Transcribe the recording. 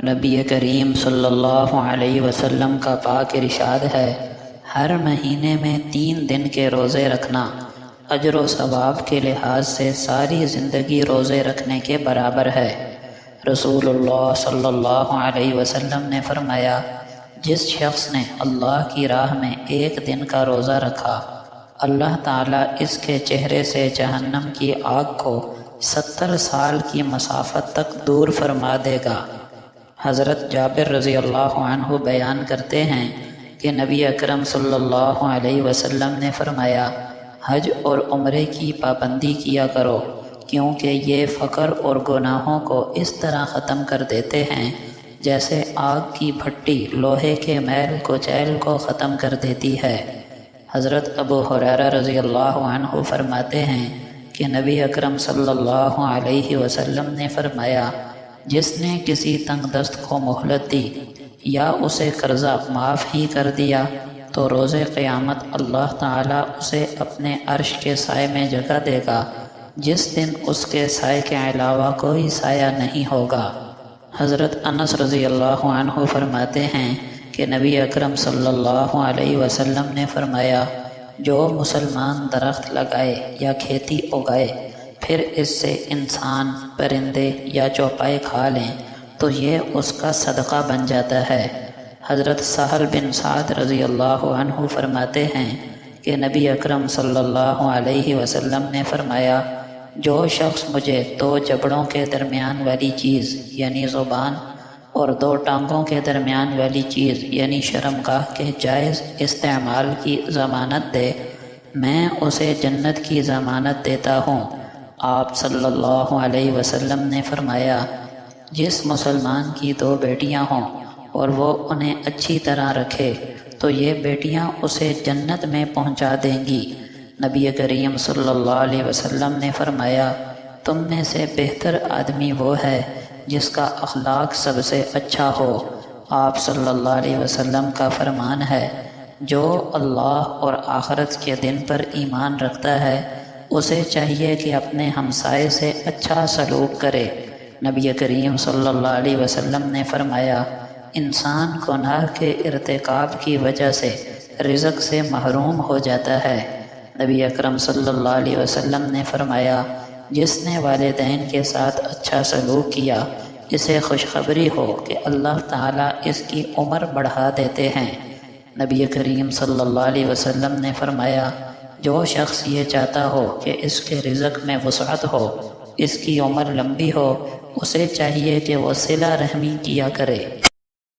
نبی کریم صلی اللہ علیہ وسلم کا پاک ارشاد ہے، ہر مہینے میں 3 دن کے روزے رکھنا اجر و ثواب کے لحاظ سے ساری زندگی روزے رکھنے کے برابر ہے۔ رسول اللہ صلی اللہ علیہ وسلم نے فرمایا، جس شخص نے اللہ کی راہ میں 1 دن کا روزہ رکھا، اللہ تعالیٰ اس کے چہرے سے جہنم کی آگ کو 70 سال کی مسافت تک دور فرما دے گا۔ حضرت جابر رضی اللہ عنہ بیان کرتے ہیں کہ نبی اکرم صلی اللہ علیہ وسلم نے فرمایا، حج اور عمرے کی پابندی کیا کرو، کیونکہ یہ فقر اور گناہوں کو اس طرح ختم کر دیتے ہیں جیسے آگ کی بھٹی لوہے کے میل کچیل کو ختم کر دیتی ہے۔ حضرت ابو ہریرہ رضی اللہ عنہ فرماتے ہیں کہ نبی اکرم صلی اللہ علیہ وسلم نے فرمایا، جس نے کسی تنگ دست کو مہلت دی یا اسے قرضہ معاف ہی کر دیا تو روز قیامت اللہ تعالیٰ اسے اپنے عرش کے سائے میں جگہ دے گا، جس دن اس کے سائے کے علاوہ کوئی سایہ نہیں ہوگا۔ حضرت انس رضی اللہ عنہ فرماتے ہیں کہ نبی اکرم صلی اللہ علیہ وسلم نے فرمایا، جو مسلمان درخت لگائے یا کھیتی اگائے پھر اس سے انسان، پرندے یا چوپائے کھا لیں تو یہ اس کا صدقہ بن جاتا ہے۔ حضرت سہل بن سعد رضی اللہ عنہ فرماتے ہیں کہ نبی اکرم صلی اللہ علیہ وسلم نے فرمایا، جو شخص مجھے 2 جبڑوں کے درمیان والی چیز یعنی زبان اور 2 ٹانگوں کے درمیان والی چیز یعنی شرمگاہ کے جائز استعمال کی ضمانت دے، میں اسے جنت کی ضمانت دیتا ہوں۔ آپ صلی اللہ علیہ وسلم نے فرمایا، جس مسلمان کی 2 بیٹیاں ہوں اور وہ انہیں اچھی طرح رکھے تو یہ بیٹیاں اسے جنت میں پہنچا دیں گی۔ نبی کریم صلی اللہ علیہ وسلم نے فرمایا، تم میں سے بہتر آدمی وہ ہے جس کا اخلاق سب سے اچھا ہو۔ آپ صلی اللہ علیہ وسلم کا فرمان ہے، جو اللہ اور آخرت کے دن پر ایمان رکھتا ہے اسے چاہیے کہ اپنے ہمسائے سے اچھا سلوک کرے۔ نبی کریم صلی اللہ علیہ وسلم نے فرمایا، انسان گناہ کے ارتکاب کی وجہ سے رزق سے محروم ہو جاتا ہے۔ نبی اکرم صلی اللہ علیہ وسلم نے فرمایا، جس نے والدین کے ساتھ اچھا سلوک کیا اسے خوشخبری ہو کہ اللہ تعالیٰ اس کی عمر بڑھا دیتے ہیں۔ نبی کریم صلی اللہ علیہ وسلم نے فرمایا، جو شخص یہ چاہتا ہو کہ اس کے رزق میں وسعت ہو، اس کی عمر لمبی ہو، اسے چاہیے کہ وہ صلہ رحمی کیا کرے۔